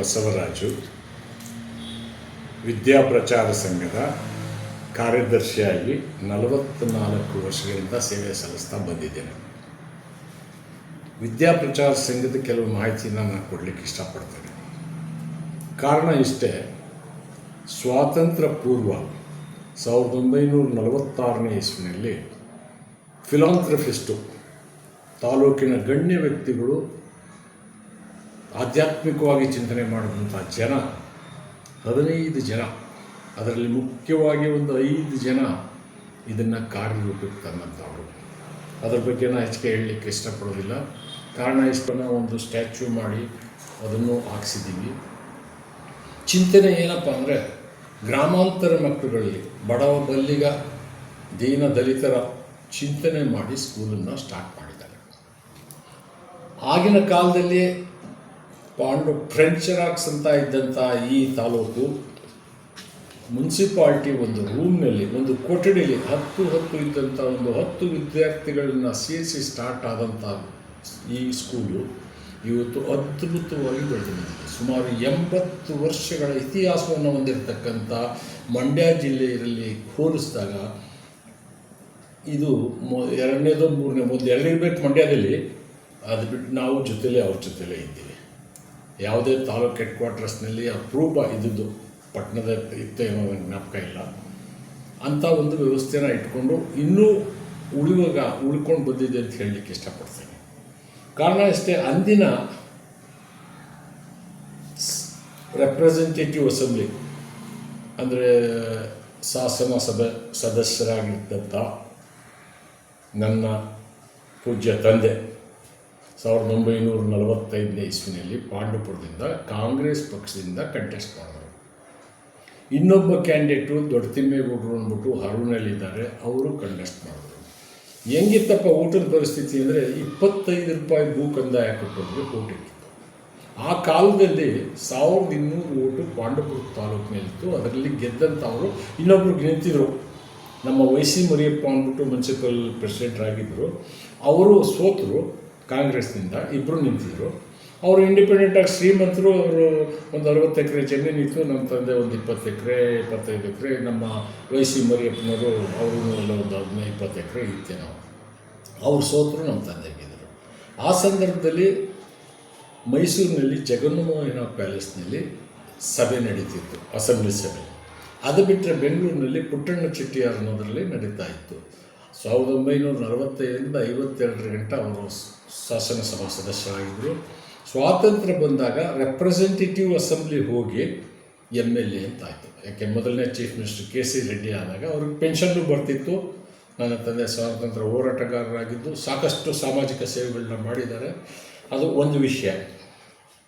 ಬಸವರಾಜು, ವಿದ್ಯಾಪ್ರಚಾರ ಸಂಘದ ಕಾರ್ಯದರ್ಶಿಯಾಗಿ 44 ವರ್ಷಗಳಿಂದ ಸೇವೆ ಸಲ್ಲಿಸ್ತಾ ಬಂದಿದ್ದೇನೆ. ವಿದ್ಯಾಪ್ರಚಾರ ಸಂಘದ ಕೆಲವು ಮಾಹಿತಿನ ನಾನು ಕೊಡಲಿಕ್ಕೆ ಇಷ್ಟಪಡ್ತೇನೆ. ಕಾರಣ ಇಷ್ಟೇ, ಸ್ವಾತಂತ್ರ್ಯ ಪೂರ್ವ 1946ನೇ ಇಸ್ವಿನಲ್ಲಿ ಫಿಲಾಂಥ್ರಫಿಸ್ಟು ತಾಲೂಕಿನ ಗಣ್ಯ ವ್ಯಕ್ತಿಗಳು, ಆಧ್ಯಾತ್ಮಿಕವಾಗಿ ಚಿಂತನೆ ಮಾಡಿದಂಥ ಜನ 15 ಜನ, ಅದರಲ್ಲಿ ಮುಖ್ಯವಾಗಿ ಒಂದು 5 ಜನ ಇದನ್ನು ಕಾರ್ಯರೂಪಕ್ಕೆ ತಂದಂಥವರು. ಅದರ ಬಗ್ಗೆ ನಾನು ಹೆಚ್ಚಿಗೆ ಹೇಳಲಿಕ್ಕೆ ಇಷ್ಟಪಡೋದಿಲ್ಲ. ಕಾರಣ ಇಷ್ಟನ್ನು ಒಂದು ಸ್ಟ್ಯಾಚ್ಯೂ ಮಾಡಿ ಅದನ್ನು ಹಾಕ್ಸಿದ್ದೀವಿ. ಚಿಂತನೆ ಏನಪ್ಪ ಅಂದರೆ, ಗ್ರಾಮಾಂತರ ಮಕ್ಕಳುಗಳಲ್ಲಿ ಬಡವ ಬಲ್ಲಿಗ ದೀನ ದಲಿತರ ಚಿಂತನೆ ಮಾಡಿ ಸ್ಕೂಲನ್ನು ಸ್ಟಾರ್ಟ್ ಮಾಡಿದ್ದಾರೆ. ಆಗಿನ ಕಾಲದಲ್ಲಿ ಫ್ರೆಂಚ್ ರಾಕ್ಸ್ ಅಂತ ಇದ್ದಂಥ ಈ ತಾಲೂಕು ಮುನ್ಸಿಪಾಲ್ಟಿ ಒಂದು ರೂಮ್ನಲ್ಲಿ, ಒಂದು ಕೊಠಡಿಯಲ್ಲಿ 10 ಇದ್ದಂಥ ಒಂದು 10 ವಿದ್ಯಾರ್ಥಿಗಳನ್ನು ಸೇರಿಸಿ ಸ್ಟಾರ್ಟ್ ಆದಂಥ ಈ ಸ್ಕೂಲು ಇವತ್ತು ಅದ್ಭುತವಾಗಿ ಬೆಳೆದಿದೆ. ಸುಮಾರು 80 ವರ್ಷಗಳ ಇತಿಹಾಸವನ್ನು ಹೊಂದಿರತಕ್ಕಂಥ ಮಂಡ್ಯ ಜಿಲ್ಲೆಯಲ್ಲಿ ಹೋಲಿಸಿದಾಗ ಇದು ಎರಡನೇದೋ ಮೂರನೇ, ಮೊದಲು ಎರಡಿರಬೇಕು ಮಂಡ್ಯದಲ್ಲಿ. ಅದು ಬಿಟ್ಟು ನಾವು ಅವ್ರ ಜೊತೆಲೇ ಇದ್ದೀವಿ. ಯಾವುದೇ ತಾಲೂಕು ಹೆಡ್ ಕ್ವಾರ್ಟರ್ಸ್ನಲ್ಲಿ ಅಪ್ರೂವ್ ಇದ್ದಿದ್ದು ಪಟ್ಟಣದ ಇತ್ತು ಏನೋ ಜ್ಞಾಪಕ ಇಲ್ಲ. ಅಂಥ ಒಂದು ವ್ಯವಸ್ಥೆನ ಇಟ್ಕೊಂಡು ಇನ್ನೂ ಉಳ್ಕೊಂಡು ಬಂದಿದೆ ಅಂತ ಹೇಳಲಿಕ್ಕೆ ಇಷ್ಟಪಡ್ತೀನಿ. ಕಾರಣ ಅಷ್ಟೇ, ಅಂದಿನ ರೆಪ್ರೆಸೆಂಟೇಟಿವ್ ಅಸೆಂಬ್ಲಿ ಅಂದರೆ ಶಾಸನ ಸಭೆ ಸದಸ್ಯರಾಗಿದ್ದಂಥ ನನ್ನ ಪೂಜ್ಯ ತಂದೆ 1945ನೇ ಇಸ್ವಿನಲ್ಲಿ ಪಾಂಡುಪುರದಿಂದ ಕಾಂಗ್ರೆಸ್ ಪಕ್ಷದಿಂದ ಕಂಟೆಸ್ಟ್ ಮಾಡಿದರು. ಇನ್ನೊಬ್ಬ ಕ್ಯಾಂಡಿಡೇಟು ದೊಡ್ಡತಿಮ್ಮೇಗೌಡರು ಅಂದ್ಬಿಟ್ಟು ಹಾರೂನಲ್ಲಿದ್ದಾರೆ, ಅವರು ಕಂಟೆಸ್ಟ್ ಮಾಡಿದ್ರು. ಹೆಂಗಿತ್ತಪ್ಪ ಊಟದ ಪರಿಸ್ಥಿತಿ ಅಂದರೆ, 25 ರೂಪಾಯಿ ಭೂ ಕಂದಾಯ ಕಟ್ಟೋರಿಗೆ ಓಟ್ ಇಟ್ಟಿತ್ತು. ಆ ಕಾಲದಲ್ಲಿ 1200 ಓಟು ಪಾಂಡುಪುರ ತಾಲೂಕಿನಲ್ಲಿತ್ತು. ಅದರಲ್ಲಿ ಗೆದ್ದಂಥವರು ಇನ್ನೊಬ್ರು ನಿಂತಿದ್ರು, ನಮ್ಮ ವೈಸಿ ಮರಿಯಪ್ಪ ಅಂದ್ಬಿಟ್ಟು ಮುನ್ಸಿಪಲ್ ಪ್ರೆಸಿಡೆಂಟ್ ಆಗಿದ್ದರು. ಅವರು ಸೋತರು, ಕಾಂಗ್ರೆಸ್ನಿಂದ ಇಬ್ಬರು ನಿಂತಿದ್ರು. ಅವರು ಇಂಡಿಪೆಂಡೆಂಟಾಗಿ ಶ್ರೀಮಂತರು. ಅವರು ಒಂದು 60 ಎಕರೆ ಜಮೀನಿತ್ತು. ನಮ್ಮ ತಂದೆ ಒಂದು 20 ಎಕರೆ 25 ಎಕರೆ, ನಮ್ಮ ವೈಸಿ ಮರಿಯಪ್ಪನವರು ಅವರು ಒಂದು 15-20 ಎಕರೆ ಇತ್ತೆ. ಅವ್ರು ಸೋತರು, ನಮ್ಮ ತಂದೆ ಗೆದ್ದರು. ಆ ಸಂದರ್ಭದಲ್ಲಿ ಮೈಸೂರಿನಲ್ಲಿ ಜಗನ್ಮೋಹನ ಪ್ಯಾಲೇಸ್ನಲ್ಲಿ ಸಭೆ ನಡೀತಿತ್ತು, ಅಸೆಂಬ್ಲಿ ಸಭೆ. ಅದು ಬಿಟ್ಟರೆ ಬೆಂಗಳೂರಿನಲ್ಲಿ ಪುಟ್ಟಣ್ಣ ಚೆಟ್ಟಿಯಾರ್ ಅನ್ನೋದರಲ್ಲಿ ನಡೀತಾ ಇತ್ತು. 1945ರಿಂದ 52 ಗಂಟೆ ಅವರು ಶಾಸನಸಭಾ ಸದಸ್ಯರಾಗಿದ್ದರು. ಸ್ವಾತಂತ್ರ್ಯ ಬಂದಾಗ ರೆಪ್ರೆಸೆಂಟೇಟಿವ್ ಅಸೆಂಬ್ಲಿ ಹೋಗಿ MLA ಅಂತಾಯಿತು. ಯಾಕೆ ಮೊದಲನೇ ಚೀಫ್ ಮಿನಿಸ್ಟರ್ KC ರೆಡ್ಡಿ ಆದಾಗ ಅವ್ರಿಗೆ ಪೆನ್ಷನ್ನು ಬರ್ತಿತ್ತು. ನನ್ನ ತಂದೆ ಸ್ವಾತಂತ್ರ್ಯ ಹೋರಾಟಗಾರರಾಗಿದ್ದು ಸಾಕಷ್ಟು ಸಾಮಾಜಿಕ ಸೇವೆಗಳನ್ನ ಮಾಡಿದ್ದಾರೆ. ಅದು ಒಂದು ವಿಷಯ.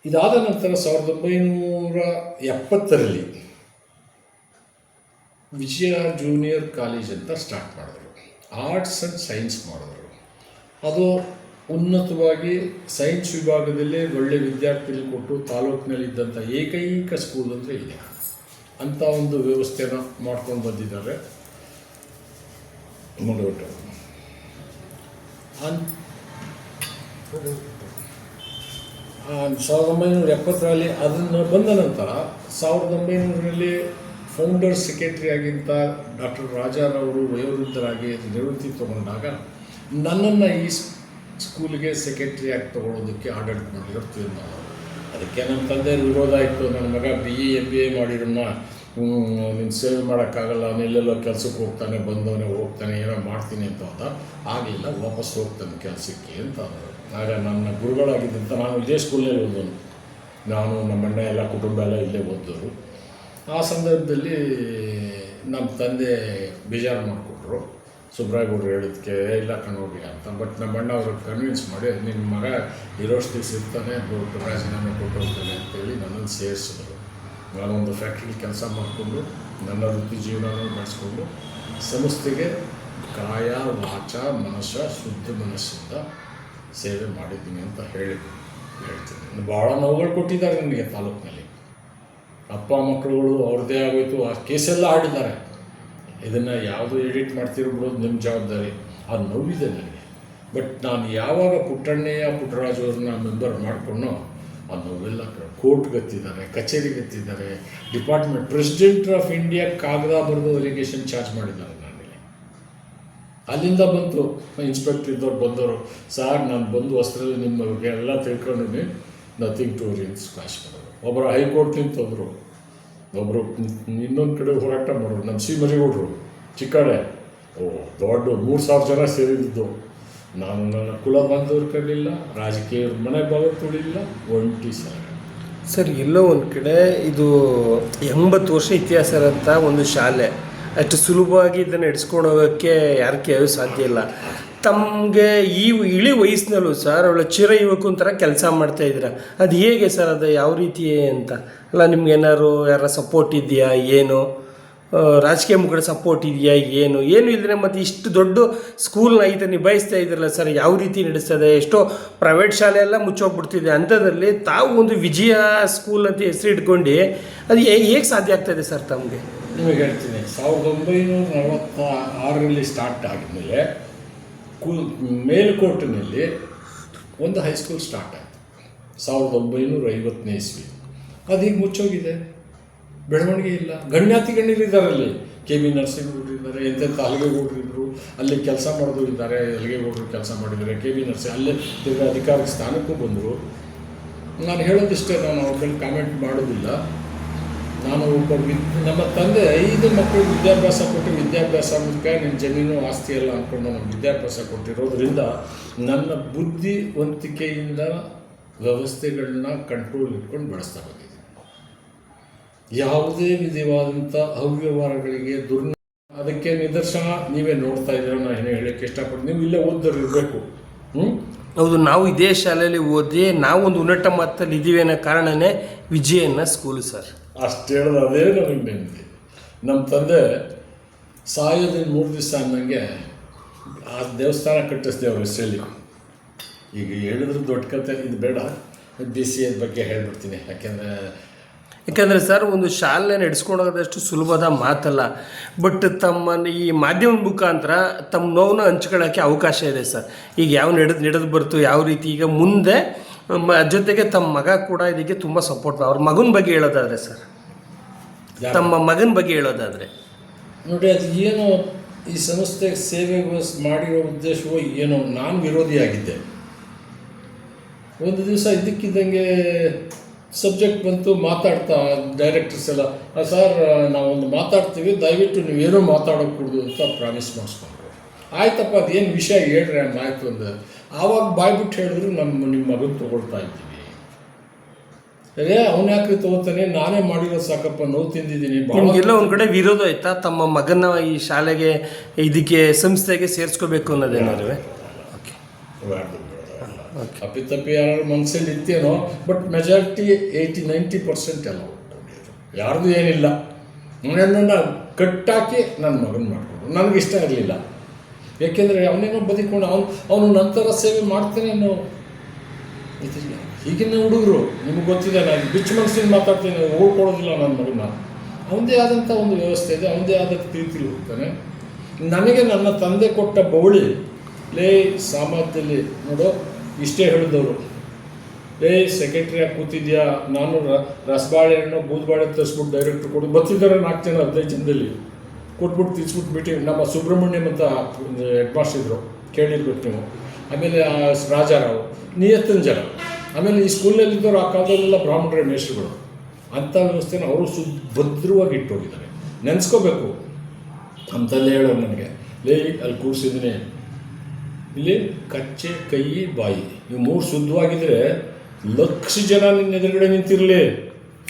ಇದಾದ ನಂತರ 1970ರಲ್ಲಿ ವಿಜಯ ಜೂನಿಯರ್ ಕಾಲೇಜ್ ಅಂತ ಸ್ಟಾರ್ಟ್ ಮಾಡಿದ್ರು. ಆರ್ಟ್ಸ್ ಆ್ಯಂಡ್ ಸೈನ್ಸ್ ಮಾಡಿದ್ರು. ಅದು ಉನ್ನತವಾಗಿ ಸೈನ್ಸ್ ವಿಭಾಗದಲ್ಲಿ ಒಳ್ಳೆ ವಿದ್ಯಾರ್ಥಿಗಳು ಕೊಟ್ಟು ತಾಲೂಕಿನಲ್ಲಿದ್ದಂಥ ಏಕೈಕ ಸ್ಕೂಲ್ ಅಂದರೆ ಇದೆ. ಅಂಥ ಒಂದು ವ್ಯವಸ್ಥೆನ ಮಾಡ್ಕೊಂಡು ಬಂದಿದ್ದಾರೆ. ಮುಂದುವಟ್ಟು 1970ರಲ್ಲಿ ಅದನ್ನು ಬಂದ ನಂತರ 1900ರಲ್ಲಿ ಫೌಂಡರ್ ಸೆಕ್ರೆಟರಿ ಆಗಿಂತ ಡಾಕ್ಟರ್ ರಾಜಾರವರು ವಯೋವೃದ್ಧರಾಗಿ ನಿವೃತ್ತಿ ತಗೊಂಡಾಗ ನನ್ನನ್ನು ಈ ಸ್ಕೂಲಿಗೆ ಸೆಕ್ರೆಟರಿಯಾಗಿ ತೊಗೊಳೋದಕ್ಕೆ ಆಡಳಿತ ಮಾಡಿರೋ ತೀರ್ಮಾನ. ಅದಕ್ಕೆ ನಮ್ಮ ತಂದೆ ವಿರೋಧ ಇತ್ತು. ನನ್ನ ಮಗ BE MBA ಮಾಡಿರೋನ್ನ ನೀನು ಸೇವೆ ಮಾಡೋಕ್ಕಾಗಲ್ಲ, ಅವನೆಲ್ಲೆಲ್ಲೋ ಕೆಲಸಕ್ಕೆ ಹೋಗ್ತಾನೆ, ಬಂದವನೇ ಹೋಗ್ತಾನೆ, ಏನೋ ಮಾಡ್ತೀನಿ ಅಂತ ಹೋದ. ಆಗಲಿಲ್ಲ, ವಾಪಸ್ ಹೋಗ್ತಾನೆ ಕೆಲಸಕ್ಕೆ ಅಂತ ಅಂದರು. ಆಗ ನನ್ನ ಗುರುಗಳಾಗಿದ್ದಂಥ, ನಾನು ಇದೇ ಸ್ಕೂಲಲ್ಲಿ ಓದೋನು, ನಾನು ನಮ್ಮಣ್ಣ ಎಲ್ಲ ಕುಟುಂಬ ಎಲ್ಲ ಇಲ್ಲೇ ಓದೋರು. ಆ ಸಂದರ್ಭದಲ್ಲಿ ನಮ್ಮ ತಂದೆ ಬೇಜಾರು ಮಾಡಿಕೊಟ್ರು. ಸುಬ್ರಾಯಗೌಡರು ಹೇಳಿದ್ದಕ್ಕೆ ಇಲ್ಲ ಕಣ್ಣೋಗಿ ಅಂತ. ಬಟ್ ನಮ್ಮ ಅಣ್ಣ ಅವ್ರಿಗೆ ಕನ್ವಿನ್ಸ್ ಮಾಡಿ, ನಿಮ್ಮ ಮಗ ಇರೋಷ್ಟು ದಿವಸ ಇರ್ತಾನೆ, ದೊಡ್ಡ ರಾಜೀನಾಮೆ ಕೊಟ್ಟು ಹೋಗ್ತಾನೆ ಅಂತೇಳಿ ನನ್ನನ್ನು ಸೇರಿಸಿದ್ರು. ನಾನೊಂದು ಫ್ಯಾಕ್ಟ್ರಿಲಿ ಕೆಲಸ ಮಾಡಿಕೊಂಡು ನನ್ನ ವೃತ್ತಿ ಜೀವನವನ್ನು ನಡೆಸ್ಕೊಂಡು ಸಂಸ್ಥೆಗೆ ಕಾಯ ವಾಚ ಮನಸ್ಸ ಶುದ್ಧ ಮನಸ್ಸಿಂದ ಸೇವೆ ಮಾಡಿದ್ದೀನಿ ಅಂತ ಹೇಳ್ತೀನಿ. ಭಾಳ ನೋವುಗಳು ಕೊಟ್ಟಿದ್ದಾರೆ ನನಗೆ ತಾಲೂಕಿನಲ್ಲಿ. ಅಪ್ಪ ಮಕ್ಕಳುಗಳು ಅವ್ರದ್ದೇ ಆಗೋಯ್ತು, ಆ ಕೇಸೆಲ್ಲ ಆಡಿದ್ದಾರೆ. ಇದನ್ನು ಯಾವುದು ಎಡಿಟ್ ಮಾಡ್ತಿರ್ಬೋದು, ನಿಮ್ಮ ಜವಾಬ್ದಾರಿ. ಅದು ನೋವಿದೆ ನನಗೆ. ಬಟ್ ನಾನು ಯಾವಾಗ ಪುಟ್ಟಣ್ಣಯ್ಯ ಪುಟ್ಟರಾಜು ಅವ್ರನ್ನ ಮೆಂಬರ್ ಮಾಡಿಕೊಂಡೋ ಅನ್ನೋವೆಲ್ಲ ಕೋರ್ಟ್ಗತ್ತಿದ್ದಾರೆ, ಕಚೇರಿಗತ್ತಿದ್ದಾರೆ, ಡಿಪಾರ್ಟ್ಮೆಂಟ್ ಪ್ರೆಸಿಡೆಂಟ್ ಆಫ್ ಇಂಡಿಯಾ ಕಾಗದ ಬರೆದು ಅಲಿಗೇಷನ್ ಚಾರ್ಜ್ ಮಾಡಿದ್ದಾರೆ ನನಗೆ. ಅಲ್ಲಿಂದ ಬಂತು ಇನ್ಸ್ಪೆಕ್ಟರ್ ಇದ್ದವ್ರು ಬಂದವರು, ಸಾರ್ ನಾನು ಬಂದು ವಸ್ತ್ರದಲ್ಲಿ ನಿಮಗೆ ಎಲ್ಲ ತಿಳ್ಕೊಂಡಿನಿ, ನಥಿಂಗ್ ಟು ವರಿ ಸ್ಕ್ವಾಶ್ ಮಾಡೋರು. ಒಬ್ಬರು ಹೈಕೋರ್ಟ್ನಿಂದ ಹೋದರು, ಒಬ್ಬರು ಇನ್ನೊಂದು ಕಡೆ ಹೋರಾಟ ಮಾಡೋರು, ನಮ್ಮ ಮರಿಗೌಡರು ಚಿಕ್ಕಡೆ, ದೊಡ್ಡ 3,000 ಜನ ಸೇರಿದ್ದು. ನಾನು ನನ್ನ ಕುಲ ಬಾಂಧವ್ರು ಕರಲಿಲ್ಲ, ರಾಜಕೀಯ ಮನೆ ಭಾಗ ತುಳಿಲ್ಲ, ಒಂಟಿ ಸರ್. ಎಲ್ಲೋ ಒಂದು ಕಡೆ ಇದು 80 ವರ್ಷ ಇತಿಹಾಸ ಇರೋಂಥ ಒಂದು ಶಾಲೆ, ಅಷ್ಟು ಸುಲಭವಾಗಿ ಇದನ್ನು ನಡೆಸ್ಕೊಂಡು ಹೋಗೋಕ್ಕೆ ಯಾರ ಕೈಯೂ ಸಾಧ್ಯ ಇಲ್ಲ. ತಮಗೆ ಈ ಇಳಿ ವಯಸ್ಸಿನಲ್ಲೂ ಸರ್ ಅವಳ ಚಿರ ಯುವಕ ಥರ ಕೆಲಸ ಮಾಡ್ತಾಯಿದ್ದೀರ, ಅದು ಹೇಗೆ ಸರ್? ಅದು ಯಾವ ರೀತಿ ಅಂತ ಅಲ್ಲ, ನಿಮ್ಗೆ ಯಾರ ಸಪೋರ್ಟ್ ಇದೆಯಾ ಏನು? ರಾಜಕೀಯ ಮುಖಂಡ ಸಪೋರ್ಟ್ ಇದೆಯಾ ಏನು ಇಲ್ಲದ್ರೆ ಮತ್ತು ಇಷ್ಟು ದೊಡ್ಡ ಸ್ಕೂಲ್ನ ಐತೆ ನಿಭಾಯಿಸ್ತಾ ಇದ್ರಲ್ಲ ಸರ್, ಯಾವ ರೀತಿ ನಡೆಸ್ತದೆ? ಎಷ್ಟೋ ಪ್ರೈವೇಟ್ ಶಾಲೆ ಎಲ್ಲ ಮುಚ್ಚೋಗ್ಬಿಡ್ತಿದೆ, ಅಂಥದ್ರಲ್ಲಿ ತಾವು ಒಂದು ವಿಜಯ ಸ್ಕೂಲ್ ಅಂತ ಹೆಸರು ಇಟ್ಕೊಂಡು ಅದು ಹೇಗೆ ಸಾಧ್ಯ ಆಗ್ತಾಯಿದೆ ಸರ್ ತಮಗೆ? ನಿಮಗೆ ಹೇಳ್ತೀನಿ, 1946ರಲ್ಲಿ ಸ್ಟಾರ್ಟ್ ಆದಮೇಲೆ ಮೇಲುಕೋಟೆಯಲ್ಲಿ ಒಂದು ಹೈಸ್ಕೂಲ್ ಸ್ಟಾರ್ಟ್ ಆಯಿತು 1950ನೇ ಇಸ್ವಿ. ಅದೀಗ ಮುಚ್ಚೋಗಿದೆ, ಬೆಳವಣಿಗೆ ಇಲ್ಲ. ಗಣ್ಯರಿದ್ದಾರೆ, ಕೆ ಬಿ ನರಸಿಂಹಗೌಡರು ಇದ್ದಾರೆ, ಎಂತೆಂಥ ಹಲಗೆಗೌಡರು ಇದ್ದರು, ಅಲ್ಲಿ ಕೆಲಸ ಮಾಡೋದು ಇದ್ದಾರೆ, ಹಲಗೆಗೌಡರು ಕೆಲಸ ಮಾಡಿದ್ದಾರೆ, ಕೆ ಬಿ ನರಸಿಂಹ ಅಲ್ಲೇ ತಿರ್ಗಿ ಅಧಿಕಾರಿಕ ಸ್ಥಾನಕ್ಕೂ ಬಂದರು. ನಾನು ಹೇಳೋದಿಷ್ಟೇ, ನಾನು ಅವ್ರ ಮೇಲೆ ಕಾಮೆಂಟ್ ಮಾಡೋದಿಲ್ಲ. ನಾನು ಒಬ್ಬ ನಮ್ಮ ತಂದೆ 5 ಮಕ್ಕಳು ವಿದ್ಯಾಭ್ಯಾಸ ಕೊಟ್ಟು, ವಿದ್ಯಾಭ್ಯಾಸ ಮೂಲಕ ನಿನ್ನ ಜಮೀನು ಆಸ್ತಿ ಎಲ್ಲ ಅಂದ್ಕೊಂಡು ನನಗೆ ವಿದ್ಯಾಭ್ಯಾಸ ಕೊಟ್ಟಿರೋದ್ರಿಂದ ನನ್ನ ಬುದ್ಧಿವಂತಿಕೆಯಿಂದ ವ್ಯವಸ್ಥೆಗಳನ್ನ ಕಂಟ್ರೋಲ್ ಇಟ್ಕೊಂಡು ಬಳಸ್ತಾ ಬಂದಿದ್ದೀನಿ. ಯಾವುದೇ ವಿಧವಾದಂಥ ಅವ್ಯವಹಾರಗಳಿಗೆ ಅದಕ್ಕೆ ನಿದರ್ಶನ ನೀವೇ ನೋಡ್ತಾ ಇದ್ದೀರ. ನಾನು ಹೇಳೋಕ್ಕೆ ಇಷ್ಟಪಟ್ಟು, ನೀವು ಇಲ್ಲೇ ಓದೋರು ಇರಬೇಕು. ಹೌದು, ನಾವು ಇದೇ ಶಾಲೆಯಲ್ಲಿ ಓದಿ ನಾವು ಒಂದು ಉನ್ನತ ಮಟ್ಟದಲ್ಲಿ ಇದ್ದೀವಿ ಅನ್ನೋ ಕಾರಣನೇ ವಿಜಯನ್ನ ಸ್ಕೂಲು ಸರ್. ಅಷ್ಟು ಹೇಳಿದ್ರೆ ಅದೇ ನನಗೆ ನೆಮ್ಮದಿ. ನಮ್ಮ ತಂದೆ ಸಾಯೋದಿನ 3 ದಿವಸ ಅನ್ನಂಗೆ ಆ ದೇವಸ್ಥಾನ ಕಟ್ಟಿಸ್ದೆ ಅವ್ರ ಹೆಸರಲ್ಲಿ. ಈಗ ಹೇಳಿದ್ರೆ ದೊಡ್ಡ ಕತೆ, ಇದು ಬೇಡ, BCA ಬಗ್ಗೆ ಹೇಳ್ಬಿಡ್ತೀನಿ. ಯಾಕೆಂದರೆ ಸರ್, ಒಂದು ಶಾಲೆ ನಡೆಸ್ಕೊಂಡೋಗೋದಷ್ಟು ಸುಲಭದ ಮಾತಲ್ಲ. ಬಟ್ ತಮ್ಮನ್ನು ಈ ಮಾಧ್ಯಮ ಮುಖಾಂತರ ತಮ್ಮ ನೋವನ್ನು ಹಂಚ್ಕೊಳ್ಳೋಕ್ಕೆ ಅವಕಾಶ ಇದೆ ಸರ್. ಈಗ ಯಾವ ನಡೆದು ಬರ್ತು, ಯಾವ ರೀತಿ ಈಗ ಮುಂದೆ ಜೊತೆಗೆ ತಮ್ಮ ಮಗ ಕೂಡ ಇದಕ್ಕೆ ತುಂಬ ಸಪೋರ್ಟ್. ಅವ್ರ ಮಗನ ಬಗ್ಗೆ ಹೇಳೋದಾದರೆ ಸರ್, ತಮ್ಮ ಮಗನ ಬಗ್ಗೆ ಹೇಳೋದಾದರೆ ನೋಡಿ, ಅದು ಏನೋ ಈ ಸಂಸ್ಥೆಗೆ ಸೇವೆ ಮಾಡಿರೋ ಉದ್ದೇಶವೋ ಏನೋ, ನಾನು ವಿರೋಧಿಯಾಗಿದ್ದೆ. ಒಂದು ದಿವಸ ಇದ್ದಕ್ಕಿದ್ದಂಗೆ ಸಬ್ಜೆಕ್ಟ್ ಬಂತು, ಮಾತಾಡ್ತಾ ಡೈರೆಕ್ಟರ್ಸ್ ಎಲ್ಲ, ಸರ್ ನಾವೊಂದು ಮಾತಾಡ್ತೀವಿ, ದಯವಿಟ್ಟು ನೀವೇನೋ ಮಾತಾಡೋಕೆ ಕೊಡೋದು ಅಂತ ಪ್ರಾಮಿಸ್ ಮಾಡಿಸ್ಕೊಂಡ್ರು. ಆಯ್ತಪ್ಪ, ಅದೇನು ವಿಷಯ ಹೇಳ್ರಿ ಆಯಿತು ಅಂದ. ಆವಾಗ ಬಾಯ್ಬಿಟ್ಟು ಹೇಳಿದ್ರು, ನಿಮ್ಮ ಮಗನ ತೊಗೊಳ್ತಾ ಇದ್ದೀವಿ. ಅವನು ಯಾಕೆ ತೊಗೋತಾನೆ, ನಾನೇ ಮಾಡಿರೋ ಸಾಕಪ್ಪ, ನೋವು ತಿಂದಿದ್ದೀನಿ. ಎಲ್ಲ ಒಂದು ಕಡೆ ವಿರೋಧ ಆಯ್ತಾ ತಮ್ಮ ಮಗನ ಈ ಶಾಲೆಗೆ ಇದಕ್ಕೆ ಸಂಸ್ಥೆಗೆ ಸೇರಿಸ್ಕೋಬೇಕು ಅನ್ನೋದೇನಾದ್ರು? ಅಪ್ಪಿತಪ್ಪಿ ಯಾರು ಮನಸ್ಸಲ್ಲಿ ಇತ್ತೇನೋ, ಬಟ್ ಮೆಜಾರಿಟಿ 80-90% ಎಲ್ಲ ಯಾರ್ದು ಏನಿಲ್ಲ. ನನ್ನನ್ನು ಕಟ್ಟಾಕಿ ನನ್ನ ಮಗನ ಮಾಡಿಕೊಂಡು ನನಗಿಷ್ಟ ಇರಲಿಲ್ಲ. ಏಕೆಂದರೆ ಅವನೇನೋ ಬದುಕೊಂಡು ಅವನು ನಂತರ ಸೇವೆ ಮಾಡ್ತೇನೆ ಅನ್ನೋ ಇದಿಲ್ಲ. ಈಗಿನ ಹುಡುಗರು ನಿಮಗೆ ಗೊತ್ತಿದೆ, ನಾನು ಬಿಚ್ಚು ಮನಸ್ಸಿನ ಮಾತಾಡ್ತೀನಿ, ಓಡ್ಕೊಡೋದಿಲ್ಲ ನನ್ನ ಮಗನ. ಅವನದೇ ಆದಂಥ ಒಂದು ವ್ಯವಸ್ಥೆ ಇದೆ, ಅವನದೇ ಆದ ಪ್ರೀತಿಲಿ ಹೋಗ್ತಾನೆ. ನನಗೆ ನನ್ನ ತಂದೆ ಕೊಟ್ಟ ಬೌಳಿ ಸಾಮರ್ಥ್ಯದಲ್ಲಿ ನೋಡೋ ಇಷ್ಟೇ ಹೇಳಿದವರು, ಸೆಕ್ರೆಟ್ರಿಯಾಗಿ ಕೂತಿದ್ಯಾ, ನಾನು ರಸಬಾಳೆಹಣ್ಣು ಬೂದ್ಬಾಳೆ ತರಿಸ್ಬಿಟ್ಟು ಡೈರೆಕ್ಟ್ರು ಕೊಡು, ಬರ್ತಿದ್ದಾರೆ 4 ಜನ 15 ಜನದಲ್ಲಿ ಕೊಟ್ಬಿಟ್ಟು ತಿನ್ಸ್ಬಿಟ್ಟು ಮೀಟಿಂಗ್. ನಮ್ಮ ಸುಬ್ರಹ್ಮಣ್ಯಂ ಅಂತ ಹೆಡ್ ಮಾಸ್ಟರ್ ಇದ್ದರು, ಕೇಳಿರ್ಬೇಕು ನೀವು. ಆಮೇಲೆ ರಾಜಾರಾವ್, ನಿಯತ್ತನ ಜನ. ಆಮೇಲೆ ಈ ಸ್ಕೂಲ್ನಲ್ಲಿದ್ದವರು ಆ ಕಾಲದಲ್ಲೆಲ್ಲ ಬ್ರಾಹ್ಮಣರ ಮೇಷ್ಟ್ರುಗಳು. ಅಂಥ ವ್ಯವಸ್ಥೆನ ಅವರು ಭದ್ರವಾಗಿ ಇಟ್ಟೋಗಿದ್ದಾರೆ. ನೆನೆಸ್ಕೋಬೇಕು. ನಮ್ಮ ತಂದೆ ಹೇಳೋರು ನನಗೆ, ಅಲ್ಲಿ ಕೂರಿಸಿದ್ದೀನಿ, ಇಲ್ಲಿ ಕಚ್ಚೆ, ಕೈ, ಬಾಯಿ ಇವು 3 ಶುದ್ಧವಾಗಿದ್ದರೆ 1,00,000 ಜನ ನಿನ್ನ ಎದುರುಗಡೆ ನಿಂತಿರಲಿ,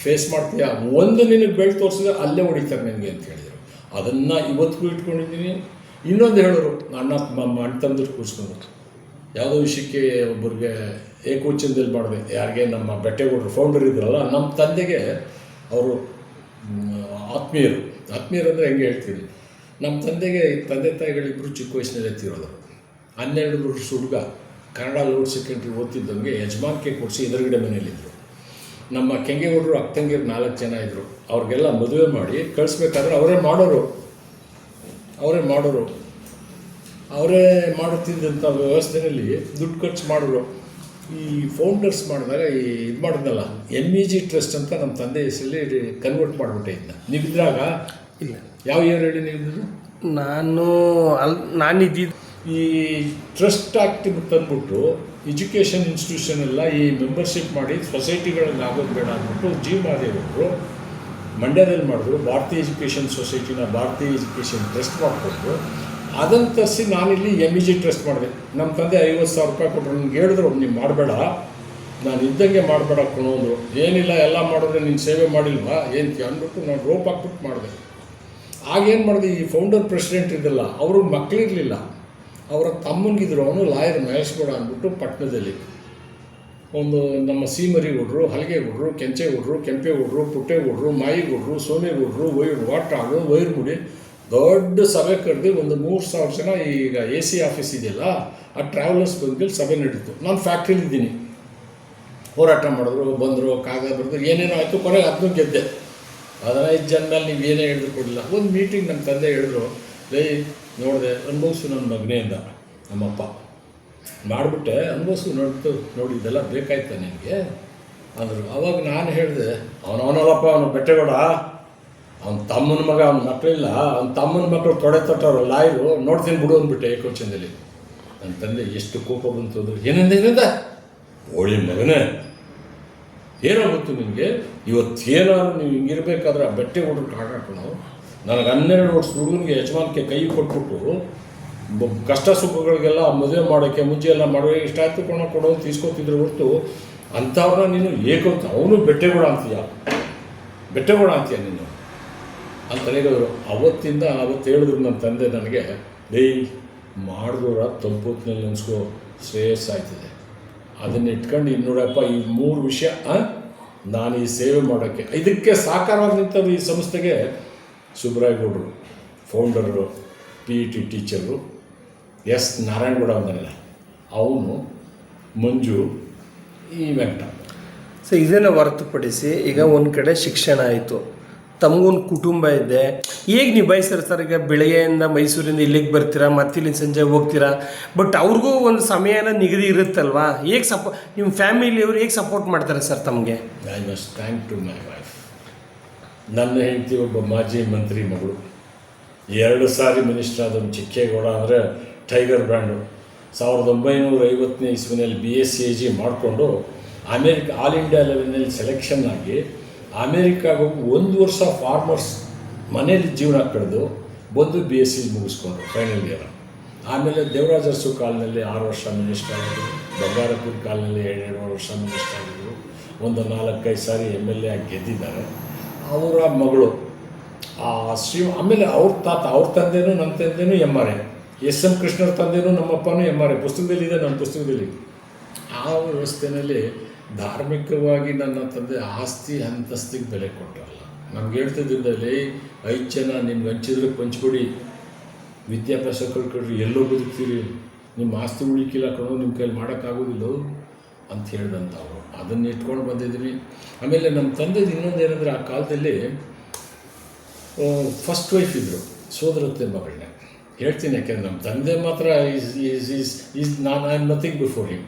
ಫೇಸ್ ಮಾಡ್ತೀಯ. ಒಂದು ನಿನಗೆ ಬೆಳ್ಳಿ ತೋರಿಸಿದ್ರೆ ಅಲ್ಲೇ ಹೊಡಿತಾರೆ ನನಗೆ ಅಂತ ಹೇಳಿದರು. ಅದನ್ನು ಇವತ್ತಿಗೂ ಇಟ್ಕೊಂಡಿದ್ದೀನಿ. ಇನ್ನೊಂದು ಹೇಳೋರು, ಅಣ್ಣ ತಮ್ಮಂದ್ರೆ ಕೂರಿಸ್ಕೊಂಡು ಯಾವುದೋ ವಿಷಯಕ್ಕೆ ಒಬ್ಬರಿಗೆ ಏಕೋಚನದಲ್ಲಿ ಮಾಡಿದೆ. ಯಾರಿಗೆ ನಮ್ಮ ಬೆಟ್ಟೆಗೌಡರು ಫೌಂಡರ್ ಇದ್ರಲ್ಲ, ನಮ್ಮ ತಂದೆಗೆ ಅವರು ಆತ್ಮೀಯರು ಅಂದರೆ ಹೆಂಗೆ ಹೇಳ್ತೀವಿ, ನಮ್ಮ ತಂದೆಗೆ ತಂದೆ ತಾಯಿಗಳಿಬ್ಬರು ಚಿಕ್ಕ ವಯಸ್ಸಿನಲ್ಲಿ ಎತ್ತಿರೋದು. 12 ವರ್ಷ ಹುಡುಗ ಕನ್ನಡ ಲೋಡ್ ಸೆಕೆಂಡ್ರಿ ಓದ್ತಿದ್ದಂಗೆ ಯಜಮಾನಿಕೆ ಕೊಡಿಸಿ ಎದುರುಗಡೆ ಮನೆಯಲ್ಲಿದ್ದರು. ನಮ್ಮ ಕೆಂಗೇಗೌಡರು ಅಕ್ಕಂಗಿರು 4 ಜನ ಇದ್ದರು. ಅವ್ರಿಗೆಲ್ಲ ಮದುವೆ ಮಾಡಿ ಕಳಿಸ್ಬೇಕಾದ್ರೆ ಅವರೇ ಮಾಡುತ್ತಿದ್ದಂಥ ವ್ಯವಸ್ಥೆಯಲ್ಲಿ ದುಡ್ಡು ಖರ್ಚು ಮಾಡೋರು. ಈ ಫೌಂಡರ್ಸ್ ಮಾಡಿದಾಗ ಇದು ಮಾಡಿದ್ನಲ್ಲ MEG ಟ್ರಸ್ಟ್ ಅಂತ ನಮ್ಮ ತಂದೆ ಹೆಸರಲ್ಲಿ ಕನ್ವರ್ಟ್ ಮಾಡಿಬಿಟ್ಟೆ ಇದನ್ನ. ನೀವಿದ್ರಾಗ ಇಲ್ಲ, ಯಾವ ಇಯರ್ ಹೇಳಿ ನೀವಿದ್ದು? ನಾನಿದ್ದಿದ್ದು ಈ ಟ್ರಸ್ಟ್ ಆ್ಯಕ್ಟ್ ತಂದ್ಬಿಟ್ಟು ಎಜುಕೇಷನ್ ಇನ್ಸ್ಟಿಟ್ಯೂಷನ್ ಎಲ್ಲ ಈ ಮೆಂಬರ್ಶಿಪ್ ಮಾಡಿ ಸೊಸೈಟಿಗಳಲ್ಲಿ ಆಗೋದು ಬೇಡ ಅಂದ್ಬಿಟ್ಟು ಜಿ ಮಾದೇವರು ಮಂಡ್ಯದಲ್ಲಿ ಮಾಡಿದ್ರು. ಭಾರತೀಯ ಎಜುಕೇಷನ್ ಸೊಸೈಟಿನ ಭಾರತೀಯ ಎಜುಕೇಷನ್ ಟ್ರಸ್ಟ್ ಮಾಡಿಕೊಟ್ರು. ಅದನ್ನು ತರಿಸಿ ನಾನಿಲ್ಲಿ MEG ಟ್ರಸ್ಟ್ ಮಾಡಿದೆ. ನಮ್ಮ ತಂದೆ 50,000 ರೂಪಾಯಿ ಕೊಟ್ಟರು. ನನಗೆ ಹೇಳಿದ್ರು, ನೀವು ಮಾಡಬೇಡ, ನಾನು ಇದ್ದಂಗೆ ಮಾಡಬೇಡ ಕೊಡೋದು, ಏನಿಲ್ಲ ಎಲ್ಲ ಮಾಡಿದ್ರೆ ನೀನು ಸೇವೆ ಮಾಡಿಲ್ವಾ ಏನು ಅಂದ್ಬಿಟ್ಟು ನಾನು ರೋಪ್ ಹಾಕ್ಬಿಟ್ಟು ಮಾಡಿದೆ. ಆಗೇನು ಮಾಡಿದೆ, ಈ ಫೌಂಡರ್ ಪ್ರೆಸಿಡೆಂಟ್ ಇದ್ದಲ್ಲ, ಅವರು ಮಕ್ಕಳಿರಲಿಲ್ಲ, ಅವರ ತಮ್ಮನಿಗಿದ್ರು, ಅವನು ಲಾಯರ್ ಮಹೇಶ್ಗೌಡ ಅಂದ್ಬಿಟ್ಟು ಪಟ್ಟಣದಲ್ಲಿ ಒಂದು ನಮ್ಮ ಸೀಮರಿಗೌಡರು, ಹಲಗೆಗೌಡರು, ಕೆಂಚೇಗೌಡರು, ಕೆಂಪೇಗೌಡರು, ಪುಟ್ಟೇಗೌಡರು, ಮಾಯಿಗೌಡರು, ಸೋಮೇಗೌಡರು, ವಾಟಾಳು, ವೈರ್ಗುಡಿ ದೊಡ್ಡ ಸಭೆ ಕರೆದು ಒಂದು 3,000 ಜನ. ಈಗ AC ಆಫೀಸ್ ಇದೆಯಲ್ಲ, ಆ ಟ್ರಾವೆಲರ್ಸ್ ಬಂದಲ್ಲಿ ಸಭೆ ನಡೀತು. ನಾನು ಫ್ಯಾಕ್ಟ್ರಿಲಿದ್ದೀನಿ, ಹೋರಾಟ ಮಾಡಿದ್ರು, ಬಂದರು, ಕಾಗದ ಬರೆದ್ರು, ಏನೇನೋ ಆಯಿತು. ಕೊನೆಗೆ ಅದನ್ನೂ ಗೆದ್ದೆ. 15 ಜನ ಮೇಲೆ ನೀವು ಏನೇ ಹೇಳಿದ್ರು ಕೊಡಲಿಲ್ಲ. ಒಂದು ಮೀಟಿಂಗ್ ನಮ್ಮ ತಂದೆ ಹೇಳಿದ್ರು, ನೋಡಿದೆ, ಅನುಭವಿಸು ನನ್ನ ಮಗನೆಯಿಂದ ನಮ್ಮಪ್ಪ ಮಾಡಿಬಿಟ್ಟೆ, ಅನುಭವಿಸು ನೋಡಿದ್ದೆಲ್ಲ ಬೇಕಾಯ್ತಾ ನಿನಗೆ ಅಂದರು. ಅವಾಗ ನಾನು ಹೇಳಿದೆ, ಅವನಲ್ಲಪ್ಪ, ಅವನು ಬೆಟ್ಟೆಗೌಡ, ಅವ್ನ ತಮ್ಮನ ಮಗ, ಅವ್ನ ಮಕ್ಕಳಿಲ್ಲ, ಅವ್ನ ತಮ್ಮನ ಮಕ್ಕಳು ತೊಡೆ ತೊಟ್ಟವ್ರು ಲಾಯರು, ನೋಡ್ತೀನಿ ಬಿಡು ಅಂದ್ಬಿಟ್ಟೆ ಏಕವಚನದಲ್ಲಿ. ನನ್ನ ತಂದೆ ಎಷ್ಟು ಕೋಪ ಬಂತು ಅಂದ್ರೆ, ಏನಿಂದ ಓಳಿ ಮಗನೇ, ಏನೋ ಗೊತ್ತು ನಿನಗೆ, ಇವತ್ತೇನಾದ್ರು ನೀವು ಹಿಂಗಿರ್ಬೇಕಾದ್ರೆ ಆ ಬೆಟ್ಟೆ ಹುಡುಗರು ಹಾಕಾಕೋಣ. ನನಗೆ 12 ವರ್ಷ ಹುಡುಗನಿಗೆ ಯಜಮಾನಿಗೆ ಕೈ ಕೊಟ್ಬಿಟ್ಟು ಕಷ್ಟ ಸುಖಗಳಿಗೆಲ್ಲ ಮದುವೆ ಮಾಡೋಕ್ಕೆ ಮುಂಚೆ ಎಲ್ಲ ಮಾಡುವ ಇಷ್ಟ ಆಯ್ತು ಕೊಡೋ ತೀಸ್ಕೊತಿದ್ರು ಹೊರತು ಅಂಥವ್ರನ್ನ ನೀನು ಏಕಂತ ಅವನು ಬೆಟ್ಟೆಗೌಡ ಅಂತೀಯ ನೀನು ಅಂತ ಹೇಳಿದ್ರು. ಅವತ್ತು ಹೇಳಿದ್ರು ನನ್ನ ತಂದೆ ನನಗೆ, ಮಾಡಿದವರ ತಂಪೂತ್ನಲ್ಲಿ ನೆನೆಸ್ಕೋ, ಶ್ರೇಯಸ್ಸಾಯ್ತದೆ. ಅದನ್ನು ಇಟ್ಕೊಂಡು ಇನ್ನೂರಪ್ಪ ಈ 3 ವಿಷಯ ನಾನು ಈ ಸೇವೆ ಮಾಡೋಕ್ಕೆ ಇದಕ್ಕೆ ಸಾಕಾರವಾಗಿ ನಿಂತದ್ದು ಈ ಸಂಸ್ಥೆಗೆ ಸುಬ್ರಾಯಗೌಡರು founder, PET teacher, S Narayanagowda ಅಂದನಲ್ಲ ಅವನು, ಮಂಜು, ಈ ವೆಂಕಟ. ಸೊ ಇದನ್ನು ಹೊರತುಪಡಿಸಿ ಈಗ ಒಂದು ಕಡೆ ಶಿಕ್ಷಣ ಆಯಿತು, ತಮಗೊಂದು ಕುಟುಂಬ ಇದೆ, ಹೇಗೆ ನಿಭಾಯಿಸ್ತಾರೆ ಸರ್? ಈಗ ಬೆಳಗ್ಗೆಯಿಂದ ಮೈಸೂರಿಂದ ಇಲ್ಲಿಗೆ ಬರ್ತೀರಾ, ಮತ್ತೆ ಇಲ್ಲಿಂದ ಸಂಜೆ ಹೋಗ್ತೀರಾ, ಬಟ್ ಅವ್ರಿಗೂ ಒಂದು ಸಮಯನ ನಿಗದಿ ಇರುತ್ತಲ್ವಾ? ಹೇಗೆ ನಿಮ್ಮ ಫ್ಯಾಮಿಲಿಯವರು ಹೇಗೆ ಸಪೋರ್ಟ್ ಮಾಡ್ತಾರೆ ಸರ್ ತಮಗೆ? I must thank to my wife. ನನ್ನ ಹೆಂಡತಿ ಒಬ್ಬ ಮಾಜಿ ಮಂತ್ರಿ ಮಗಳು, 2 ಸಾರಿ ಮಿನಿಸ್ಟರ್ ಆದವನು. ಚಿಕ್ಕೇಗೌಡ ಅಂದರೆ ಟೈಗರ್ ಬ್ರ್ಯಾಂಡು. 1950ನೇ ಇಸ್ವಿನಲ್ಲಿ BSc ಮಾಡಿಕೊಂಡು ಆಲ್ ಇಂಡಿಯಾ ಲೆವೆಲ್ನಲ್ಲಿ ಸೆಲೆಕ್ಷನ್ ಆಗಿ ಅಮೇರಿಕಾಗೆ ಹೋಗಿ 1 ವರ್ಷ ಫಾರ್ಮರ್ಸ್ ಮನೇಲಿ ಜೀವನ ಕಳೆದು ಬಂದು BSc ಮುಗಿಸ್ಕೊಂಡ್ರು ಫೈನಲ್ ಇಯರ್. ಆಮೇಲೆ ದೇವರಾಜ ಅರಸು ಕಾಲದಲ್ಲಿ 6 ವರ್ಷ ಮಿನಿಸ್ಟರ್ ಆಗಿದ್ರು, ಬಂಗಾರಪುರ ಕಾಲದಲ್ಲಿ 2 ವರ್ಷ ಮಿನಿಸ್ಟರ್ ಆಗಿದ್ರು, ಒಂದು 4-5 ಸಾರಿ MLA ಆಗಿ ಗೆದ್ದಿದ್ದಾರೆ. ಅವರ ಮಗಳು ಆಮೇಲೆ ಅವ್ರ ತಾತ, ಅವ್ರ ತಂದೆನೂ ನಮ್ಮ ತಂದೆನೂ MRA, SM ಕೃಷ್ಣರ ತಂದೆನೂ ನಮ್ಮಪ್ಪನೂ MRA. ಪುಸ್ತಕದಲ್ಲಿದೆ, ನನ್ನ ಪುಸ್ತಕದಲ್ಲಿ. ಆ ವ್ಯವಸ್ಥೆಯಲ್ಲಿ ಧಾರ್ಮಿಕವಾಗಿ ನನ್ನ ತಂದೆ ಆಸ್ತಿ ಅಂತಸ್ತಿಗೆ ಬೆಲೆ ಕೊಟ್ಟರಲ್ಲ. ನಮ್ಗೆ ಹೇಳ್ತಿದ್ದಲ್ಲಿ 5 ಜನ ನಿಮ್ಗೆ ಹಂಚಿದ್ರೆ ಪಂಚ್ಕೊಡಿ, ವಿದ್ಯಾಭ್ಯಾಸ ಕಳ್ಕೊಡ್ರಿ, ಎಲ್ಲೋ ಬದುಕ್ತೀರಿ, ನಿಮ್ಮ ಆಸ್ತಿ ಉಳಿಕಿಲ್ಲ ಕಣೋ, ನಿಮ್ಮ ಕೈಲಿ ಮಾಡೋಕ್ಕಾಗೋದಿಲ್ಲ ಅಂತ ಹೇಳ್ದಂಥವ್ರು. ಅದನ್ನು ಇಟ್ಕೊಂಡು ಬಂದಿದ್ದೀನಿ. ಆಮೇಲೆ ನಮ್ಮ ತಂದೆದು ಇನ್ನೊಂದು ಏನಂದರೆ, ಆ ಕಾಲದಲ್ಲಿ ಫಸ್ಟ್ ವೈಫ್ ಇದ್ದರು, ಸೋದರತ್ತೆ ಮಗಳನ್ನ ಹೇಳ್ತೀನಿ. ಯಾಕೆಂದರೆ ನಮ್ಮ ತಂದೆ ಮಾತ್ರ I am nothing before him.